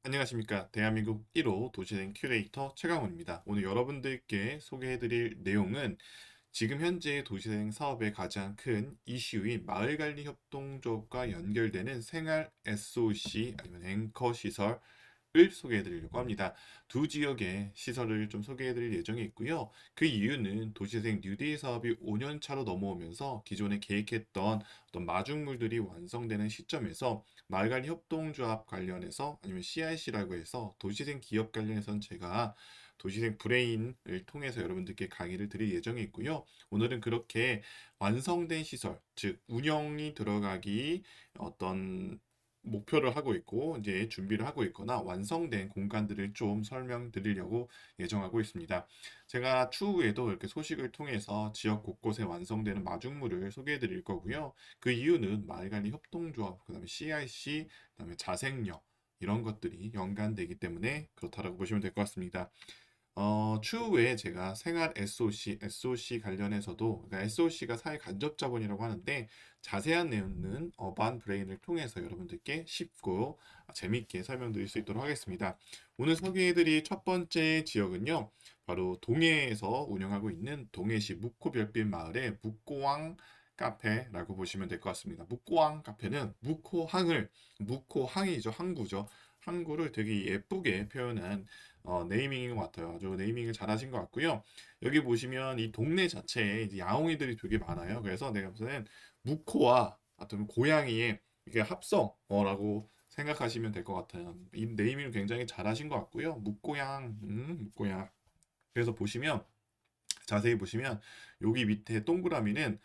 안녕하십니까. 대한민국 1호 도시여행 큐레이터 최강원입니다. 오늘 여러분들께 소개해드릴 내용은 지금 현재 도시여행 사업의 가장 큰 이슈인 마을관리협동조합과 연결되는 생활 SOC 아니면 앵커 시설 을 소개해 드리려고 합니다. 두 지역의 시설을 좀 소개해 드릴 예정이 있고요. 그 이유는 도시재생 뉴데이 사업이 5년 차로 넘어오면서 기존에 계획했던 어떤 마중물들이 완성되는 시점에서 마을관리 협동조합 관련해서 아니면 CIC라고 해서 도시재생 기업 관련해서는 제가 도시재생 브레인을 통해서 여러분들께 강의를 드릴 예정이 있고요. 오늘은 그렇게 완성된 시설, 즉 운영이 들어가기 어떤 목표를 하고 있고 이제 준비를 하고 있거나 완성된 공간들을 좀 설명드리려고 예정하고 있습니다. 제가 추후에도 이렇게 소식을 통해서 지역 곳곳에 완성되는 마중물을 소개해 드릴 거고요. 그 이유는 마을관리 협동조합, 그다음에 CIC, 그다음에 자생력 이런 것들이 연관되기 때문에 그렇다라고 보시면 될 것 같습니다. 추후에 제가 생활 SOC 관련해서도, 그러니까 SOC가 사회 간접 자본이라고 하는데 자세한 내용은 어반 브레인을 통해서 여러분들께 쉽고 재밌게 설명드릴 수 있도록 하겠습니다. 오늘 소개해드릴 첫 번째 지역은요, 바로 동해에서 운영하고 있는 동해시 묵호별빛 마을의 묵호항 카페라고 보시면 될 것 같습니다. 묵호항 카페는 묵호항이죠, 항구죠. 항구를 되게 예쁘게 표현한 네이밍인 것 같아요. 아주 네이밍을 잘하신 것 같고요. 여기 보시면 이 동네 자체에 이제 야옹이들이 되게 많아요. 그래서 내가 보기에는 무코와 어떤 고양이의 이게 합성어라고 생각하시면 될 것 같아요. 이 네이밍을 굉장히 잘하신 것 같고요. 묵고양. 그래서 보시면 자세히 보시면 여기 밑에 동그라미는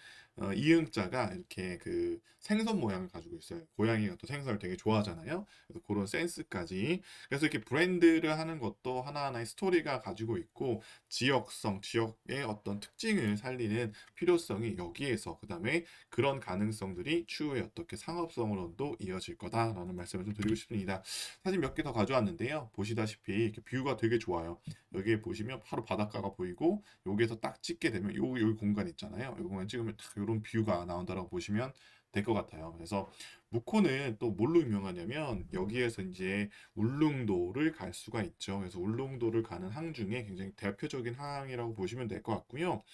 이응자가 이렇게 그 생선 모양을 가지고 있어요. 고양이가 또 생선을 되게 좋아하잖아요. 그래서 그런 센스까지. 그래서 이렇게 브랜드를 하는 것도 하나하나의 스토리가 가지고 있고 지역성, 지역의 어떤 특징을 살리는 필요성이 여기에서 그다음에 그런 가능성들이 추후에 어떻게 상업성으로도 이어질 거다라는 말씀을 좀 드리고 싶습니다. 사진 몇 개 더 가져왔는데요. 보시다시피 이렇게 뷰가 되게 좋아요. 여기에 보시면 바로 바닷가가 보이고 여기에서 딱 찍게 되면 여기 공간 있잖아요. 이 공간 찍으면 딱 이런 뷰가 나온다라고 보시면 될 것 같아요. 그래서 무코는 또 뭘로 유명하냐면 여기에서 이제 울릉도를 갈 수가 있죠. 그래서 울릉도를 가는 항 중에 굉장히 대표적인 항이라고 보시면 될 것 같고요.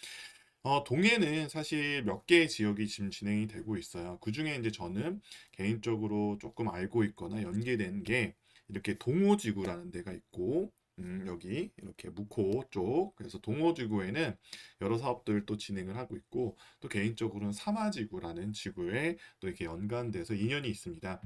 동해는 사실 몇 개의 지역이 지금 진행이 되고 있어요. 그중에 이제 저는 개인적으로 조금 알고 있거나 연계된 게 이렇게 동호지구라는 데가 있고, 여기 이렇게 묵호 쪽, 그래서 동호지구에는 여러 사업들을 또 진행을 하고 있고, 또 개인적으로는 사마지구라는 지구에 또 이렇게 연관돼서 인연이 있습니다.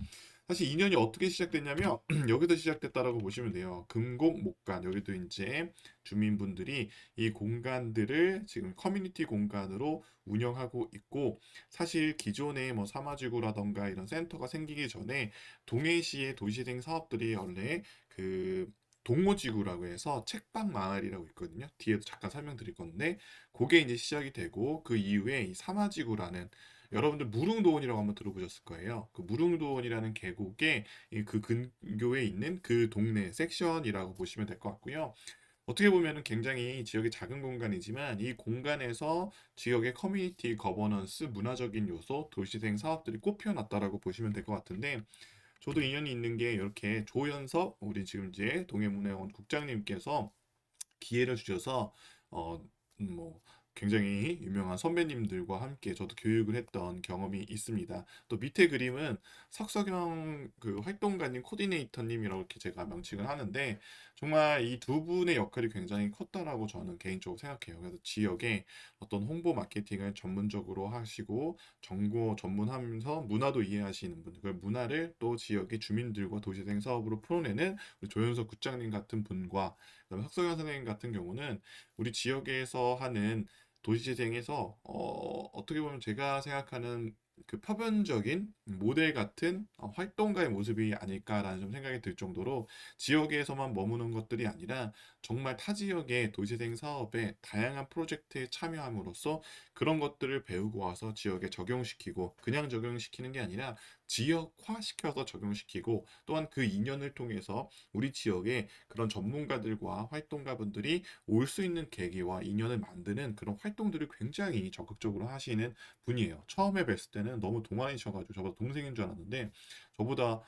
사실 인연이 어떻게 시작됐냐면 여기서 시작됐다라고 보시면 돼요. 금곡목간 여기도 이제 주민분들이 이 공간들을 지금 커뮤니티 공간으로 운영하고 있고 사실 기존에 뭐 사마지구라던가 이런 센터가 생기기 전에 동해시의 도시재생 사업들이 원래 그 동호지구라고 해서 책방 마을이라고 있거든요. 뒤에도 잠깐 설명드릴 건데 그게 이제 시작이 되고 그 이후에 이 사마지구라는 여러분들 무릉도원이라고 한번 들어보셨을 거예요. 그 무릉도원이라는 계곡에 그 근교에 있는 그 동네 섹션이라고 보시면 될 것 같고요. 어떻게 보면은 굉장히 지역이 작은 공간이지만 이 공간에서 지역의 커뮤니티 거버넌스, 문화적인 요소, 도시생 사업들이 꼽혀놨다라고 보시면 될 것 같은데 저도 인연이 있는 게 이렇게 조현석 우리 지금 이제 동해문화원 국장님께서 기회를 주셔서 뭐 굉장히 유명한 선배님들과 함께 저도 교육을 했던 경험이 있습니다. 또 밑에 그림은 석석영 그 활동가님 코디네이터님이라고 이렇게 제가 명칭을 하는데 정말 이 두 분의 역할이 굉장히 컸다라고 저는 개인적으로 생각해요. 그래서 지역에 어떤 홍보 마케팅을 전문적으로 하시고 정보 전문하면서 문화도 이해하시는 분, 그 문화를 또 지역의 주민들과 도시생 사업으로 풀어내는 우리 조현석 국장님 같은 분과 그다음에 석성현 선생님 같은 경우는 우리 지역에서 하는 도시재생에서 어떻게 보면 제가 생각하는 그 표본적인 모델 같은 활동가의 모습이 아닐까라는 좀 생각이 들 정도로 지역에서만 머무는 것들이 아니라 정말 타 지역의 도시재생 사업에 다양한 프로젝트에 참여함으로써 그런 것들을 배우고 와서 지역에 적용시키고 그냥 적용시키는 게 아니라 지역화시켜서 적용시키고 또한 그 인연을 통해서 우리 지역에 그런 전문가들과 활동가분들이 올 수 있는 계기와 인연을 만드는 그런 활동들을 굉장히 적극적으로 하시는 분이에요. 처음에 뵀을 때는 너무 동안이셔가지고 저보다 동생인 줄 알았는데 저보다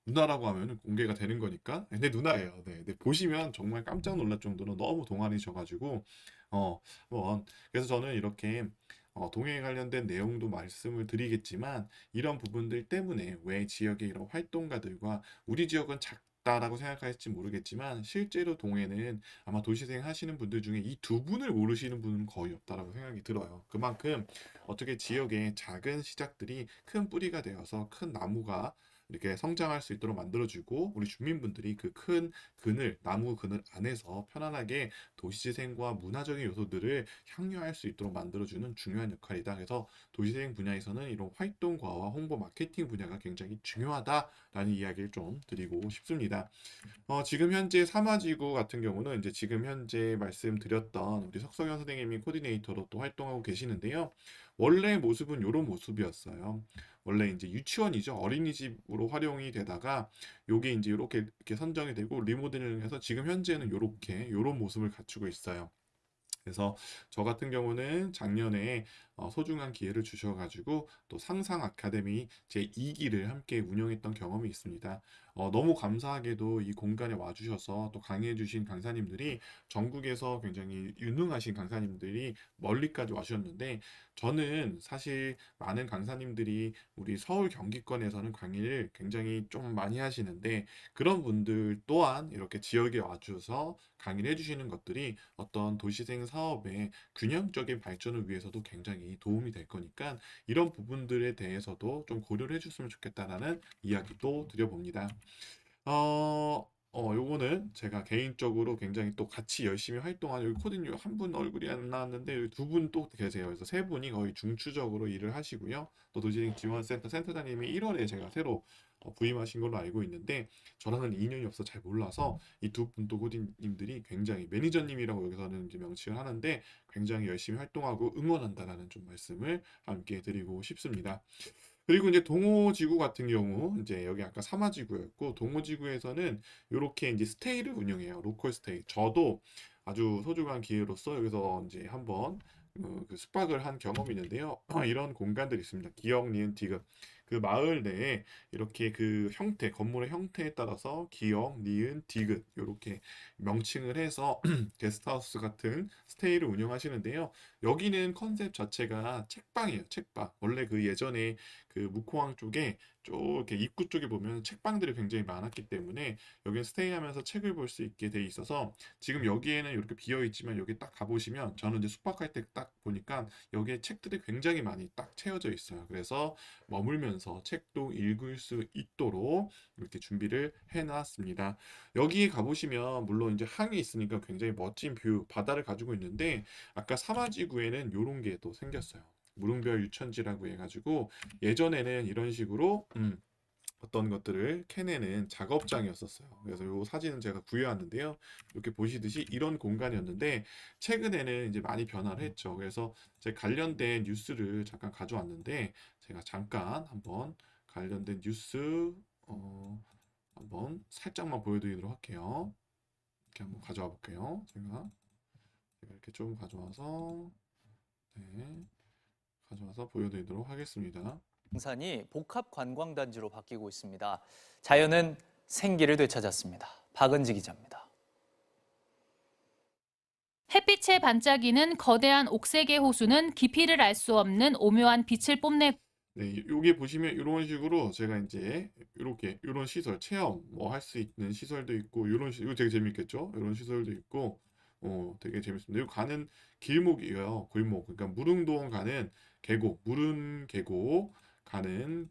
누나라고 하면은 공개가 되는 거니까. 내 누나예요. 네. 네, 보시면 정말 깜짝 놀랄 정도로 너무 동안이셔가지고 어, 그래서 저는 이렇게 동해에 관련된 내용도 말씀을 드리겠지만 이런 부분들 때문에 왜 지역의 이런 활동가들과 우리 지역은 작다라고 생각할지 모르겠지만 실제로 동해는 아마 도시생 하시는 분들 중에 이 두 분을 모르시는 분은 거의 없다라고 생각이 들어요. 그만큼 어떻게 지역의 작은 시작들이 큰 뿌리가 되어서 큰 나무가 이렇게 성장할 수 있도록 만들어주고 우리 주민분들이 그 큰 나무 그늘 안에서 편안하게 도시재생과 문화적인 요소들을 향유할 수 있도록 만들어주는 중요한 역할이다. 그래서 도시재생 분야에서는 이런 활동가와 홍보 마케팅 분야가 굉장히 중요하다라는 이야기를 좀 드리고 싶습니다. 지금 현재 사마지구 같은 경우는 이제 지금 현재 말씀드렸던 우리 석성현 선생님이 코디네이터로 또 활동하고 계시는데요. 원래 모습은 이런 모습이었어요. 원래 이제 유치원이죠. 어린이집으로 활용이 되다가 요게 이제 이렇게 선정이 되고 리모델링해서 지금 현재는 요런 모습을 갖추고 있어요. 그래서 저 같은 경우는 작년에 소중한 기회를 주셔가지고 또 상상 아카데미 제 2기를 함께 운영했던 경험이 있습니다. 너무 감사하게도 이 공간에 와주셔서 또 강의해주신 강사님들이 전국에서 굉장히 유능하신 강사님들이 멀리까지 와주셨는데 저는 사실 많은 강사님들이 우리 서울 경기권에서는 강의를 굉장히 좀 많이 하시는데 그런 분들 또한 이렇게 지역에 와주셔서 강의를 해주시는 것들이 어떤 도시생 사업의 균형적인 발전을 위해서도 굉장히 도움이 될 거니까 이런 부분들에 대해서도 좀 고려를 해줬으면 좋겠다라는 이야기도 드려봅니다. 요거는 제가 개인적으로 굉장히 또 같이 열심히 활동한 여기 코디님 한 분 얼굴이 안 나왔는데 여기 두 분 또 계세요. 그래서 세 분이 거의 중추적으로 일을 하시고요. 또 도시재생 지원센터 센터장님이 1월에 제가 새로 부임하신 걸로 알고 있는데 저랑은 인연이 없어 잘 몰라서 이 두 분 또 코디님들이 굉장히 매니저님이라고 여기서는 이제 명칭을 하는데 굉장히 열심히 활동하고 응원한다라는 좀 말씀을 함께 드리고 싶습니다. 그리고 이제 동호지구 같은 경우 이제 여기 아까 사마지구였고 동호지구에서는 이렇게 이제 스테이를 운영해요. 로컬 스테이. 저도 아주 소중한 기회로서 여기서 이제 한번 그 숙박을 한 경험이 있는데요. 이런 공간들이 있습니다. 기역, 니은, 디귿. 그 마을 내에 이렇게 그 형태, 건물의 형태에 따라서 기역, 니은, 디귿 이렇게 명칭을 해서 게스트하우스 같은 스테이를 운영하시는데요. 여기는 컨셉 자체가 책방이에요. 책방. 원래 그 예전에 그 묵호항 쪽에 쭉 이렇게 입구 쪽에 보면 책방들이 굉장히 많았기 때문에 여기 스테이하면서 책을 볼 수 있게 돼 있어서 지금 여기에는 이렇게 비어 있지만 여기 딱 가보시면 저는 이제 숙박할 때 딱 보니까 여기에 책들이 굉장히 많이 딱 채워져 있어요. 그래서 머물면서 책도 읽을 수 있도록 이렇게 준비를 해놨습니다. 여기 가보시면 물론 이제 항이 있으니까 굉장히 멋진 뷰 바다를 가지고 있는데 아까 사마지구에는 이런 게 또 생겼어요. 무릉별 유천지라고 해가지고 예전에는 이런 식으로 어떤 것들을 캐내는 작업장이었었어요. 그래서 이 사진은 제가 구해왔는데요. 이렇게 보시듯이 이런 공간이었는데 최근에는 이제 많이 변화를 했죠. 그래서 제 관련된 뉴스를 잠깐 가져왔는데 제가 잠깐 한번 관련된 뉴스 한번 살짝만 보여드리도록 할게요. 이렇게 한번 가져와 볼게요. 제가 이렇게 좀 가져와서 네, 가져와서 보여드리도록 하겠습니다. 부산이 복합 관광단지로 바뀌고 있습니다. 자연은 생기를 되찾았습니다. 박은지 기자입니다. 햇빛에 반짝이는 거대한 옥색의 호수는 깊이를 알 수 없는 오묘한 빛을 뽐내고 네, 여기 보시면 이런 식으로 제가 이제 이렇게 이런 시설 체험 뭐 할 수 있는 시설도 있고 이거 되게 재밌겠죠? 이런 시설도 있고 되게 재밌습니다. 이거 가는 길목이에요. 골목. 그러니까 무릉도원 가는 계곡, 무릉 계곡 가는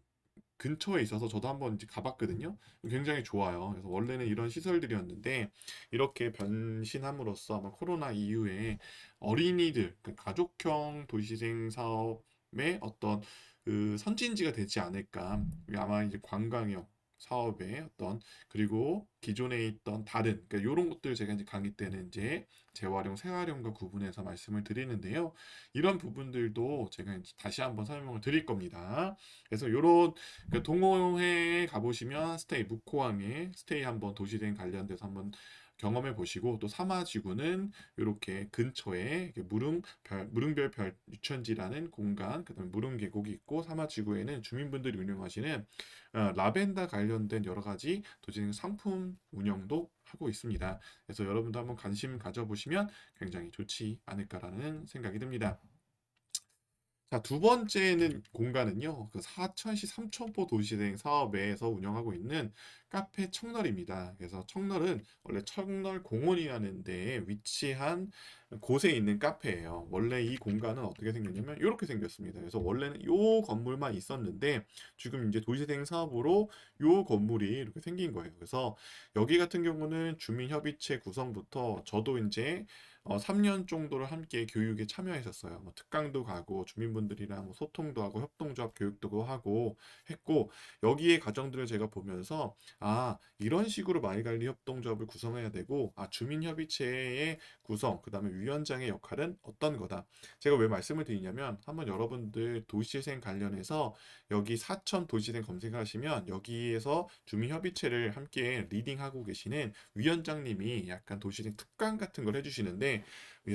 근처에 있어서 저도 한번 이제 가봤거든요. 굉장히 좋아요. 그래서 원래는 이런 시설들이었는데 이렇게 변신함으로써 아마 코로나 이후에 어린이들, 그 가족형 도시생 사업의 어떤 그 선진지가 되지 않을까. 아마 이제 관광역 사업의 어떤 그리고 기존에 있던 다른 그러니까 이런 것들 제가 이제 강의 때는 이제 재활용, 생활용과 구분해서 말씀을 드리는데요. 이런 부분들도 제가 이제 다시 한번 설명을 드릴 겁니다. 그래서 이런 동호회에 가보시면 스테이 묵호항에 스테이 한번 도시대행 관련돼서 한번 경험해 보시고, 또 사마지구는 이렇게 근처에 이렇게 무릉별 별 유천지라는 공간, 그다음에 무릉 계곡이 있고, 사마지구에는 주민분들이 운영하시는 라벤더 관련된 여러 가지 도시행 상품 운영도 하고 있습니다. 그래서 여러분도 한번 관심 가져보시면 굉장히 좋지 않을까라는 생각이 듭니다. 자, 두 번째는 공간은요, 그 사천시 삼천포 도시재생 사업에서 운영하고 있는 카페 청널입니다. 그래서 청널은 원래 청널 공원이라는 데에 위치한 곳에 있는 카페예요. 원래 이 공간은 어떻게 생겼냐면 이렇게 생겼습니다. 그래서 원래는 요 건물만 있었는데 지금 이제 도시재생 사업으로 요 건물이 이렇게 생긴 거예요. 그래서 여기 같은 경우는 주민협의체 구성부터 저도 이제 3년 정도를 함께 교육에 참여했었어요. 뭐 특강도 가고 주민분들이랑 뭐 소통도 하고 협동조합 교육도 하고 했고, 여기에 과정들을 제가 보면서 이런 식으로 마을관리 협동조합을 구성해야 되고, 주민협의체의 구성, 그다음에 위원장의 역할은 어떤 거다. 제가 왜 말씀을 드리냐면, 한번 여러분들 도시재생 관련해서 여기 사천 도시재생 검색하시면 여기에서 주민협의체를 함께 리딩하고 계시는 위원장님이 약간 도시재생 특강 같은 걸 해주시는데,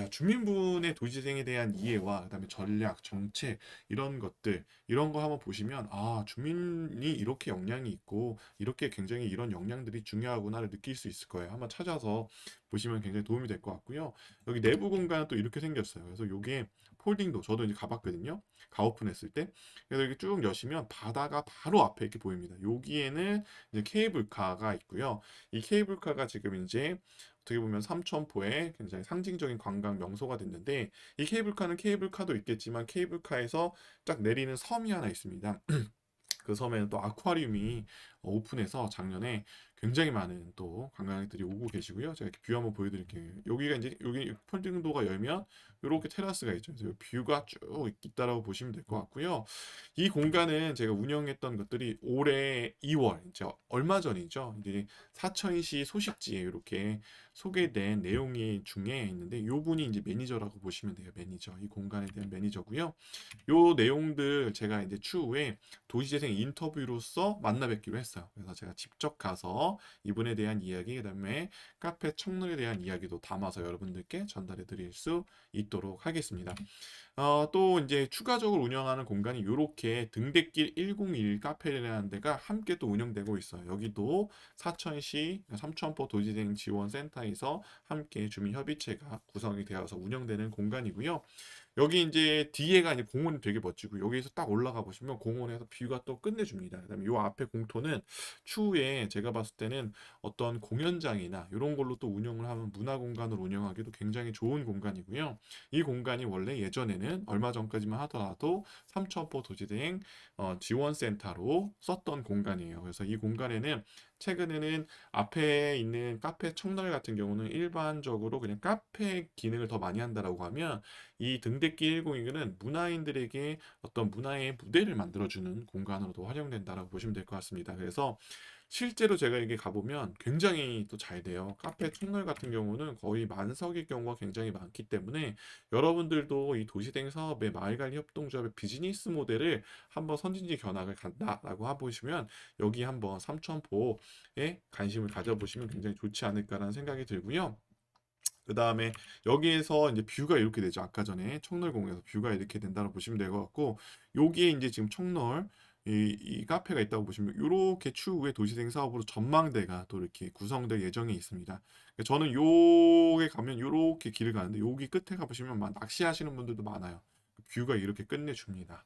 주민분의 도시재생에 대한 이해와 그다음에 전략, 정책 이런 것들, 이런 거 한번 보시면 주민이 이렇게 역량이 있고 이렇게 굉장히 이런 역량들이 중요하구나를 느낄 수 있을 거예요. 한번 찾아서 보시면 굉장히 도움이 될 것 같고요. 여기 내부 공간은 또 이렇게 생겼어요. 그래서 요게 폴딩도 저도 이제 가봤거든요. 가오픈했을 때. 그래서 이렇게 쭉 여시면 바다가 바로 앞에 이렇게 보입니다. 여기에는 이제 케이블카가 있고요. 이 케이블카가 지금 이제 어떻게 보면 삼천포의 굉장히 상징적인 관광 명소가 됐는데, 이 케이블카는 케이블카도 있겠지만 케이블카에서 딱 내리는 섬이 하나 있습니다. 그 섬에는 또 아쿠아리움이 오픈해서 작년에 굉장히 많은 또 관광객들이 오고 계시고요. 제가 이렇게 뷰 한번 보여드릴게요. 여기가 이제 여기 폴딩도가 열면 이렇게 테라스가 있죠. 그래서 뷰가 쭉 있다라고 보시면 될 것 같고요. 이 공간은 제가 운영했던 것들이 올해 2월, 이제 얼마 전이죠. 이제 사천시 소식지에 이렇게 소개된 내용이 중에 있는데, 이 분이 이제 매니저라고 보시면 돼요. 매니저. 이 공간에 대한 매니저고요. 요 내용들 제가 이제 추후에 도시재생 인터뷰로서 만나 뵙기로 했어요. 그래서 제가 직접 가서 이분에 대한 이야기, 그다음에 카페 청년에 대한 이야기도 담아서 여러분들께 전달해 드릴 수 있도록 하겠습니다. 또 이제 추가적으로 운영하는 공간이 요렇게 등대길 101 카페라는 데가 함께 또 운영되고 있어요. 여기도 사천시 삼천포 도시재생 지원센터에서 함께 주민협의체가 구성이 되어서 운영되는 공간이고요. 여기 이제 뒤에가 이제 공원이 되게 멋지고, 여기에서 딱 올라가 보시면 공원에서 뷰가 또 끝내줍니다. 그다음에 요 앞에 공터는 추후에 제가 봤을 때는 어떤 공연장이나 이런 걸로 또 운영을 하면 문화 공간으로 운영하기도 굉장히 좋은 공간이고요. 이 공간이 원래 예전에는 얼마 전까지만 하더라도 삼천포 도시대행 지원센터로 썼던 공간이에요. 그래서 이 공간에는 최근에는 앞에 있는 카페 청날 같은 경우는 일반적으로 그냥 카페 기능을 더 많이 한다라고 하면, 이 등대길 102는 문화인들에게 어떤 문화의 무대를 만들어주는 공간으로도 활용된다라고 보시면 될 것 같습니다. 그래서 실제로 제가 이게 가보면 굉장히 또 잘 돼요. 카페 청널 같은 경우는 거의 만석일 경우가 굉장히 많기 때문에, 여러분들도 이 도시대행 사업의 마을관리 협동조합의 비즈니스 모델을 한번 선진지 견학을 간다라고 해보시면, 여기 한번 삼천포에 관심을 가져보시면 굉장히 좋지 않을까라는 생각이 들고요. 그 다음에 여기에서 이제 뷰가 이렇게 되죠. 아까 전에 청널공에서 뷰가 이렇게 된다고 보시면 될 것 같고, 여기에 이제 지금 청널 이 카페가 있다고 보시면, 이렇게 추후에 도시생 사업으로 전망대가 또 이렇게 구성될 예정이 있습니다. 그러니까 저는 요게 가면 이렇게 길을 가는데, 여기 끝에 가보시면 막 낚시하시는 분들도 많아요. 뷰가 이렇게 끝내줍니다.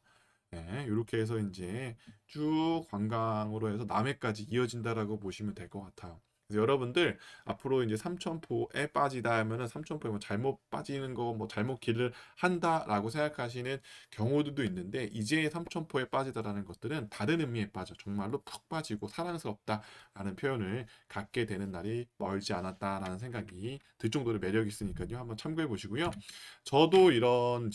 네, 이렇게 해서 이제 쭉 관광으로 해서 남해까지 이어진다라고 보시면 될 것 같아요. 그래서 여러분들 앞으로 이제 삼천포에 빠지다 하면은 삼천포에 뭐 잘못 빠지는 거, 뭐 잘못 길을 한다라고 생각하시는 경우들도 있는데, 이제 삼천포에 빠지다라는 것들은 다른 의미에 빠져 정말로 푹 빠지고 사랑스럽다라는 표현을 갖게 되는 날이 멀지 않았다라는 생각이 들 정도로 매력이 있으니까요. 한번 참고해 보시고요. 저도 이런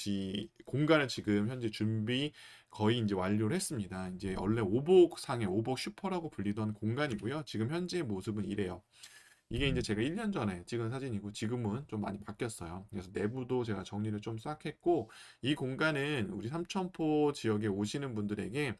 공간을 지금 현재 준비 거의 이제 완료를 했습니다. 이제 원래 오복상의 오복 슈퍼라고 불리던 공간이고요. 지금 현재 모습은 이래요. 이게 이제 제가 1년 전에 찍은 사진이고, 지금은 좀 많이 바뀌었어요. 그래서 내부도 제가 정리를 좀 싹 했고, 이 공간은 우리 삼천포 지역에 오시는 분들에게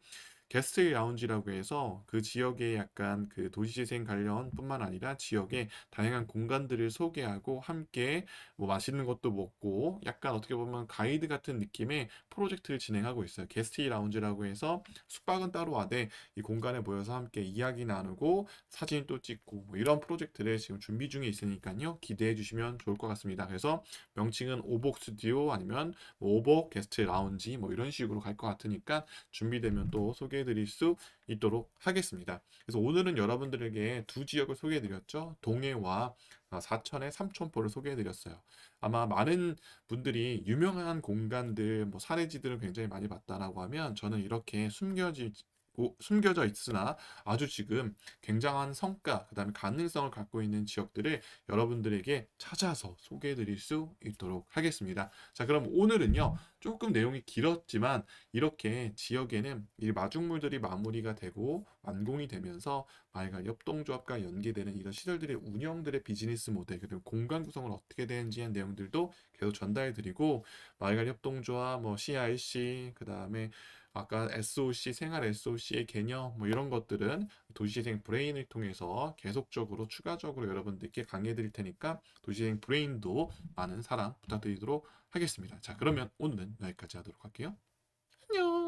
게스트 라운지라고 해서 그 지역의 약간 그 도시재생 관련뿐만 아니라 지역의 다양한 공간들을 소개하고 함께 뭐 맛있는 것도 먹고 약간 어떻게 보면 가이드 같은 느낌의 프로젝트를 진행하고 있어요. 게스트 라운지라고 해서 숙박은 따로 하되 이 공간에 모여서 함께 이야기 나누고 사진도 찍고 뭐 이런 프로젝트를 지금 준비 중에 있으니까요. 기대해 주시면 좋을 것 같습니다. 그래서 명칭은 오복 스튜디오 아니면 뭐 오복 게스트 라운지 뭐 이런 식으로 갈 것 같으니까 준비되면 또 소개해 드릴 수 있도록 하겠습니다. 그래서 오늘은 여러분들에게 두 지역을 소개해 드렸죠. 동해와 사천의 삼촌포를 소개해 드렸어요. 아마 많은 분들이 유명한 공간들, 뭐 사례지들을 굉장히 많이 봤다라고 하면 저는 이렇게 숨겨져 있으나 아주 지금 굉장한 성과, 그다음에 가능성을 갖고 있는 지역들을 여러분들에게 찾아서 소개해 드릴 수 있도록 하겠습니다. 자, 그럼 오늘은요, 조금 내용이 길었지만 이렇게 지역에는 이 마중물들이 마무리가 되고 완공이 되면서 마을과 협동조합과 연계되는 이런 시설들의 운영들의 비즈니스 모델 그리고 공간 구성을 어떻게 되는지 한 내용들도 계속 전달해 드리고 마을과 협동조합, 뭐 CRC, 그다음에 아까 SOC, 생활 SOC의 개념 뭐 이런 것들은 도시재생 브레인을 통해서 계속적으로 추가적으로 여러분들께 강의해 드릴 테니까 도시재생 브레인도 많은 사랑 부탁드리도록 하겠습니다. 자, 그러면 오늘은 여기까지 하도록 할게요. 안녕.